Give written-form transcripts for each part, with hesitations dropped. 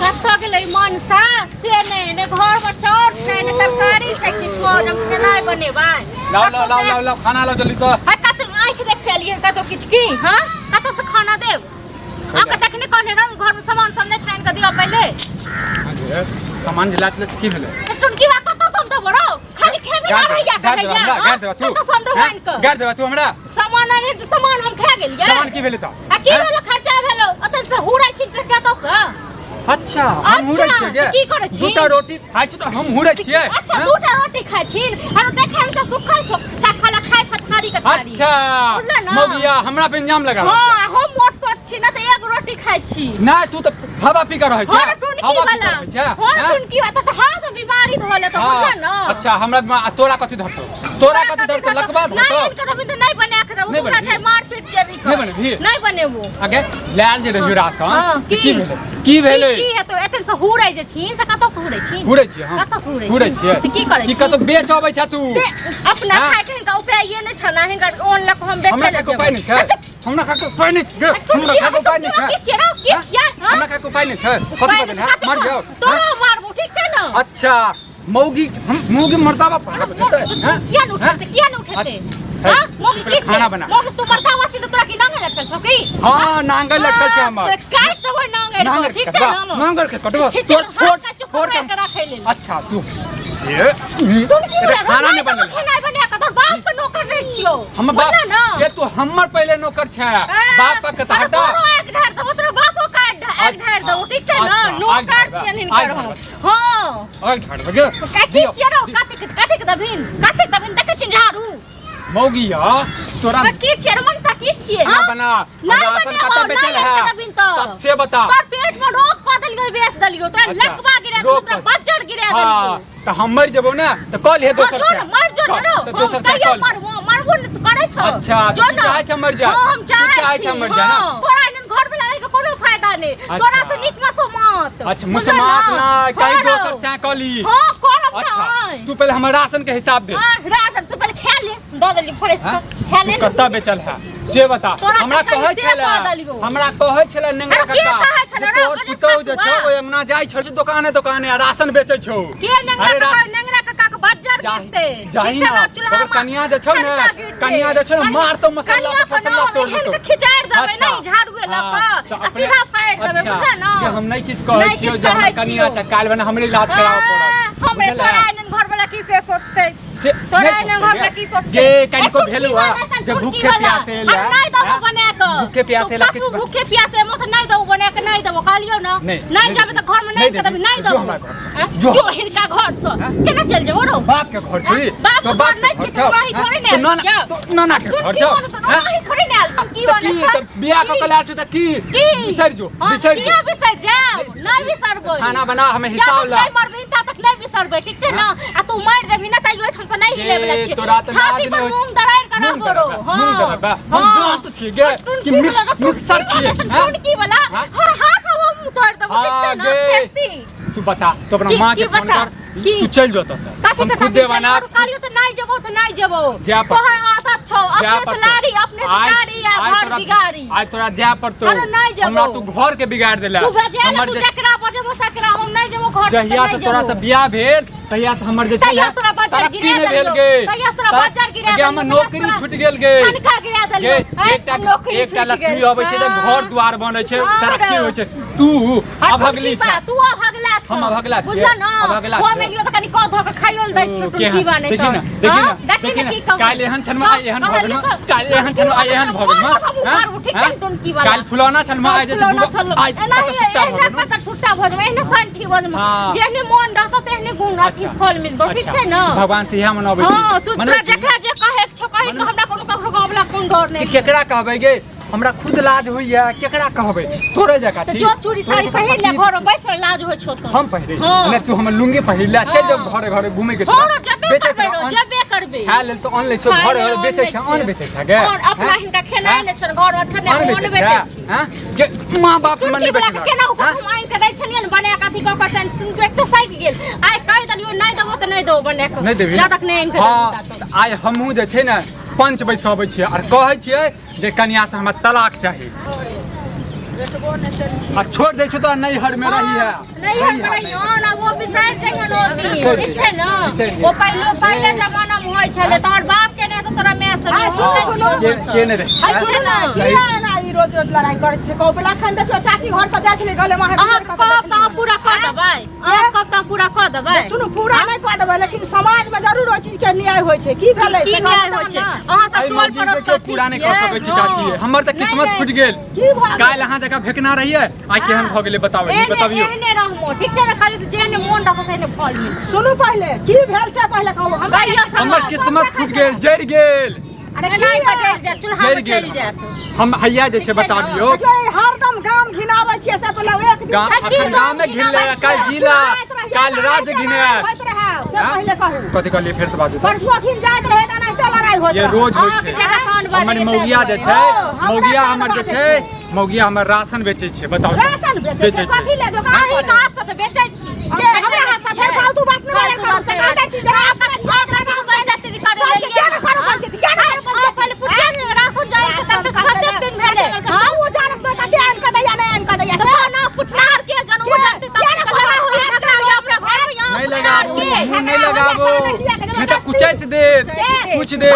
कत्तो गेलै मनसा से ने घर में चोर छै ने तरकारी छै किछो हम खेनाइ बनेबै लाओ खाना लाओ जल्दी से हाय कत आंख देख फेलिए कतो किछ की हां कतो से खाना देब आक तखने कहने रह घर में सामान सब ने छान के दियो पहले सामान जिला चले से की भेलै टुनकी बा कतो सब दे बड़ो खाली खेबे ना रहिया गाड़ देबा तू कतो सब दे वाइन के गाड़ देबा तू हमरा सामान ने सामान हम खा गेलिए सामान की भेलै त आ की भेलो खर्चा भेलो अतन से हुड़ै छी से कतो से अच्छा हम हुड़ै छियै गे की करै छी दूटा रोटी खाइ छी त हम हुड़ै छियै अच्छा दूटा रोटी खाइ छी आरो देखे हम त सुखल छ खाला खाइ छ थारी के थारी अच्छा मौगिया हमरा पे इंजाम लगा हां हम मोट सोट छी न त एक रोटी खाइ छी ना तू त हवा पी के रहै छै हवा वाला हां टुनकी वाला त हाथ बीमारी धोले त बुझला न अच्छा हमरा तोरा कथि धरतो तोरा कथि धरतो लकबा धरतो नहीं कभी त नहीं बना के देबो पूरा छै मार पीट जेबी नहीं बनेबो आगे लाल जे रहियो रासन की भेलै की हेतो एतन से हुड़ै जे छी से कतो से हुड़ै छी हुड़ै छी हां कतो से हुड़ै छी त की करै छी की कतो बेच आबै छ तू अपना खाइ के का उपाय ये ने छना हिनकर ऑन लक हम बेचे ले हमरा खाइ छै हमरा खाइ को पाइ नहीं छै हमरा खाइ को पाइ नहीं छै की छियै की छियै हमरा खाइ को पाइ नहीं छै कतो बदन है मार जाओ तोरो मारबो ठीक छै न अच्छा मौगी मर्दावा पर किया न उठते हां मौगी की खाना बना मौगी तू मर्दावा छी त तोरा की नांगे लटकल छौ की हां नांगे लटकल छै हमर काय सब नांगे ठीक छै न नांगे के कटवा फोड़ के राखै ले अच्छा तू ये खाना नहीं बनल खाना बना के तोर बाप के नौकर नहीं छियो हम बाप ये तू हमर पहले नौकर छै बाप के त हटा एक ढार दबो तोर बापो का एक ढार दबो ठीक छै न नौकर छियन हिनकर हम हां एक ढार बगे की छियै रो काटे के दबिन देखे छी झाड़ू मौगिया तोरा की छियै मनसा की छियै ना बना राशन कत बेचल है तब से बता तोर पेट में रोग क देलियो बेच देलियो तोरा लकवा गिरा देलियो तोरा बज्जर गिरा देलियो त हम मर जबो ना त कल हे दोसर से मर जो रो त दोसर से कल मरबो न करे छ अच्छा तू चाहे छ मर जा हम चाहे छ मर जा ना तोरा इन घर में रह के कोनो फायदा नहीं तोरा से नीक मसो मत अच्छा मुसमात ना कई दोसर से कली हां करब अच्छा तू पहले हमर राशन के हिसाब दे राशन तू पहले खा ले दो देली फ्रेश खा ले कत्ता बेचल है से बता हमरा कहै छले नेंगरा कक्का तोर पुतौ जे छौ ओ अंगना जाय छ दुकाने राशन बेचै छौ के नेंगरा कक्का के बज्जर गिरते जाहि ना ओकर कनिया जे छौ ने मार तो मसाला पे फसला तोड़ देतो खिचाड़ देबै नहीं झाड़ुए ल के सीधा फाड़ देबै बुझला न ये हम नहीं किछ कहै छियो जे हमर कनिया छ काल बने हमरे इलाज कराव पड़त हमरे तोरा एनन घर वाला की से सोचतै तोरा एनन घर वाला की सोचतै गे कनिको भेलुआ जब भूखे प्यासे ला नहीं दबो बना के भूखे प्यासे ला किछ भूखे प्यासे मत नहीं दबो बना के नहीं दबो कहलियो न नहीं जाबे त घर में नहीं देबे नहीं दबो जो हिनका घर से केना चल जेबो रो बाप के घर छी तो बाप नहीं छी तो रही थोड़ी ने ना के घर छ रही थोड़ी ने आल की बने बियाह क कला छ त की बिसर जो किया बिसर जाओ नहीं बिसरबो खाना बना हमें हिसाब ला नहीं मरबे ता तक नहीं बिसरबे ठीक छै न आ तू मार देबी न त यो ठन से नहीं हिले वाला छै तोरा त छाती पर मुंह दरार करा करो हां हम जानत छी गे कि मिक्सर छी टुनकी वाला हर हाथ हम तोड़ देबो ठीक छै न फेंकती तू बता तो अपना मां के फोन कर तू चल जो त हम खुद देवाना कालियो त नहीं जेबो तोहर आदत छौ अपने सलारी अपने सारी या घर बिगाड़ी आज तोरा जा पड़तो हमरा तू घर के बिगाड़ देला हमर जे चकरा बजबो तकरा हम नहीं जेबो घर जहिया से तोरा से बियाह भेल तहिया से हमर जे छै तोरा बज्जर गिरा भेल गे तहिया तोरा बज्जर गिरा गे हमर नौकरी छूट गेल गे ठनका गिरा देल एकटा लक्ष्मी आबै छै त घर द्वार बनै छै तरक्की होइ छै तू अभगली छै तू अभगला छ हम अभगला छी अभगला छी हम लियो त कनी क ध के खाइल दै छ टुकी बने त देखि न काल एहन छनमा एहन भगन काल एहन छनमा एहन भगन काल फुलाना छनमा आइ जे आइ पता सुट्टा भजम एहने संठी भजम जेहने मन रहतो तेहने गुण अथी फल मिलबो ठीक छै न भगवान से इहा मनाबै छै हां तू जकरा जे कहे छ कहि त हमरा कोनो ककरो गावला कोन डर नै केकरा कहबै गे हमरा खुद लाज होइया केकरा कहबै तोरे जका छी जो चूड़ी साड़ी पहिर ले घर बैसल लाज होय छौ त हम पहिरे ने तू हमर लुंगी पहिर ले चल जो घरे घूमे के छ जबे करबे हां ले तो ऑन ले छ घरे बेचै छ ऑन बेचै छ गे और अपना हिनका खेनाइ ने छ घर अच्छा ने ऑन बेचै छी हां के मां बाप मन ले बेचै केना हुकुम आइन के दै छलिए ने बना के अथी क के तू एक्सरसाइज गेल आइ कहि दलियो नहीं देबो त नहीं देबो बना के नहीं देबी जा तक नहीं हां आइ हमहू जे छै ने पंच बैसाबै छियै और कहै छियै जे कन्या से हमरा तलाक चाही आ छोड़ दे छो तो नहीं हर में रही है नहीं हर में रही हो ना वो बिसार जाएंगे नोती ठीक है ना वो पहले जमाना में होय छले तोर बाप के ने तो तोरा मैं सुनो के ने रे सुनो ना ई रोज लड़ाई करे छै को लखन देखियो चाची घर से जाय छले गले में कब पूरा कर देबै कब तक पूरा कर देबै सुनो पूरा नहीं कर देबै लेकिन समाज में जरूर ओ चीज के न्याय होय छै की भेलै की न्याय होय छै अहां सब टोल पड़ोस के पूरा नहीं कर सकै छी चाची हमर त किस्मत फूट गेल काल अहां जगह फेकना रहिए आइ केहन भ गेलै बताबियो एहने रहमो ठीक छै ना खाली जेने मोन रखो से फल मिल सुनु पहले की भेल से पहले कहू हमर किस्मत फूट गेल जड़ गेल अरे नहीं बदल जा चूल्हा में चल जात हम हैया जे छै बताबियो हरदम गाम घिनाबै छियै से पहले एक दिन गाम में घिनले कल जिला कल राज्य घिने से पहले कहू कथि कहलिए फेर से बाजू परसुआ घिन जाइत रहे त नहीं तो लड़ाई हो ये रोज होय छै हमर मौगिया जे छै मौगिया हमर जे छै मौगिया हमर राशन बेचै छै बताउ राशन बेचै छै कथि ले दोकान अही हाथ से बेचै छी के हमरा हाथ से फेर फालतू बात नहीं करू से कहै छी जरा अपना छी पंचायती कर ले क्या न करू पंचायती क्या न करू पंचायती पहले पूछे राशन जाए के कते दिन भेले हां वो जानत न कते आन का दैया नहीं आन का दैया से ना पूछनार के जनऊ जानती तब लड़ाई होई झगड़ा होई अपना घर में यहां नहीं लगाबो नहीं लगाबो नहीं तो कुचैत दे कुछ दे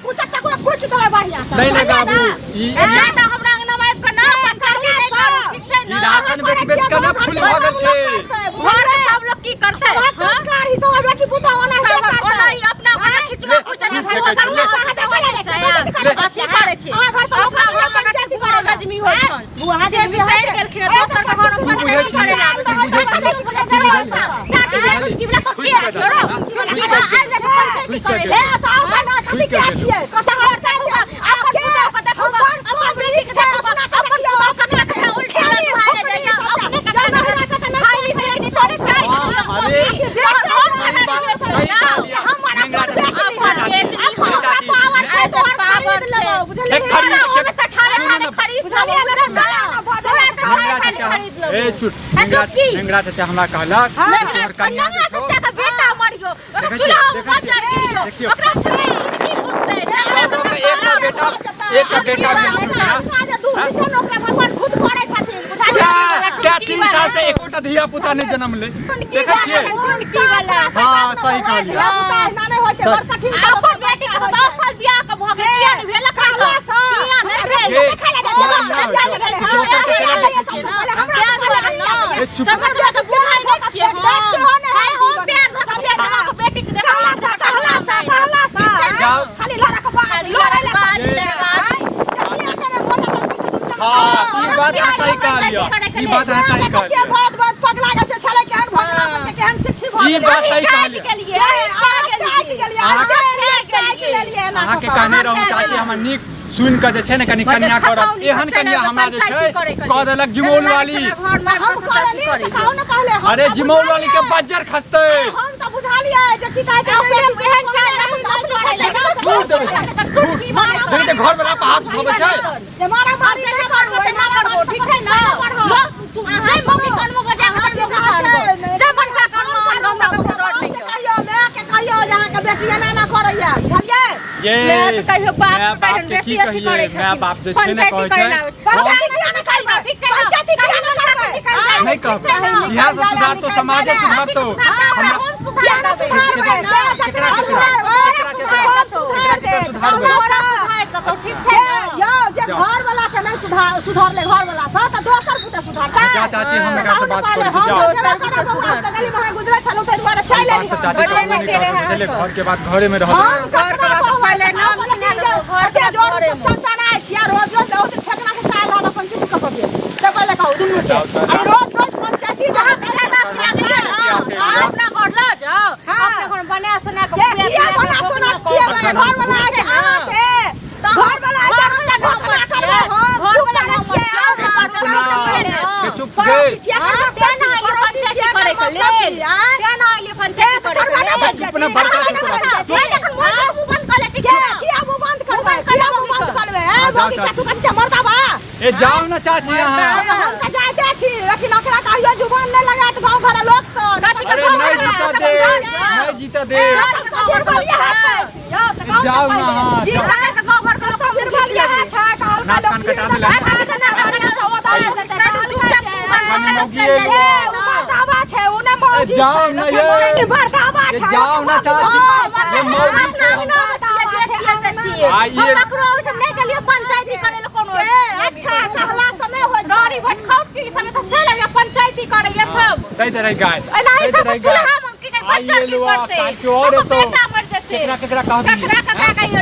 कुचत को कुछ तो बढ़िया से नहीं लगाबो ई ना हमरा अंगना के ना पंचायती नहीं करू ठीक छै ना राशन बेच बेच के ना फूल भागल छै घर में सब लोग की करते हैं संस्कार ही समझ कि पुता होना है ओना ही अपना अपना खिचवा कुछ नहीं करते कहते बोले छै करे छै घर तो अपना पंचायती करे लजमी होय छन बुआ से बिसार गेलखिन दोसर के घर में पंचायती करे की बला तो के छोरो की ना आइ जा पंचायती करे ले तो आओ ना कथि के छियै कथा करते छै आप के देखो अपन ब्रिज छै अपन कतना कतना उल्टा भाई दैया अपने कतना खाली भेली तोरे चाय अरे नेंगरा चाचा हमरा कहलक और कन्या चाचा का बेटा मरियो चूल्हा में गिरियो ओकरा की बुझते एक बेटा भगवान खुद करे छथिन बुझा 3 साल से एकोटा धिया पुता ने जन्म ले देखै छियै हां सही कहलियै नाने होय छै बड़का ठीक अपन बेटी के 10 साल बियाह के भ गेल किया ने भेल किया नहीं भेल देखै ले चुप तो बुझाई नहीं छियै हम प्यार धक बेटी के कहला सा खाली लड़ा के बात हां ई बात सही कहलियै ई बात सही कहलियै बहुत पगला गछ छले केहन भगवान सबके केहन सिद्धि भ ई बात सही कहलियै अहाँ के कहने रहू चाची हमर नीक सुन के जे छै ने कनी कन्या करब एहन कन्या हमरा जे छै कह देलक जिमौल वाली अरे जिमौल वाली के बज्जर खसते हम त बुझा लियै जे की कहै छै एहन घर वाला पे हाथ उठाबै छै जे मारा मारी नहीं करबो ठीक छै ना तू नहीं मम्मी कनमो को जा जब मन से कनमो हमरा को रोड नहीं कहियो मैं के कहियो जहां के बेटिया ना करैया बुझलियै ये मैं तो कहियो बाप कहन बेसी अथी करे छै मैं बाप जे छै ने कहै छै पंचायती किया न करबै ठीक छै पंचायती किया न करबै नहीं कहब यहां से सुधार तो समाज सुधार तो घर वाला के नहीं सुधार ले घर वाला सा त दोसर पुता सुधारता जा चाची हम एकरा से बात करै छी जाओ दोसर पुता सुधार गली में गुजरे छलो ते दुआरे चल एली चाची घर के बाद घरे में रह घर के बाद पहले नाम घर के जोर चाचा ना छिया रोज रोज बहुत ठेकना के चाय ला अपन चीज के पबिए से पहले कहू दुनु के अरे रोज रोज पंचायती जहां अपना घर ला जाओ अपने घर बना सुना के किया बना सुना किया घर वाला आ के घर वाला आ के घर वाला चुप दे पंचायती करे के लेल क्या ना आइले पंचायती करे अपना बड़का बंद कर ले ठीक है किया मुंह बंद करबे किया मुंह बंद करबे मम्मी का तू कच्चा मरदा बा ए जाओ ना चाची यहां हम का जाते छी लेकिन ओकरा कहियो जुबान नहीं लगा त गांव घर लोग से अरे नहीं जीता दे जाओ ना हां जीता के गांव घर के सब फिर बोलिया नाक कान कटा देला जाओ ना ये बरसावा ये छै जाओ ना चाची ये मौगी छै आइए नहीं गेलियो पंचायती करे ल कोनो अच्छा कहला से नहीं हो गाड़ी भटकाउट के समय तो चल आइए पंचायती करे ये सब दे दे रही गाय नहीं सब चूल्हा हम की बच्चा की करते और तो बेटा मर जते केकरा केकरा कह दी ककरा ककरा कहियो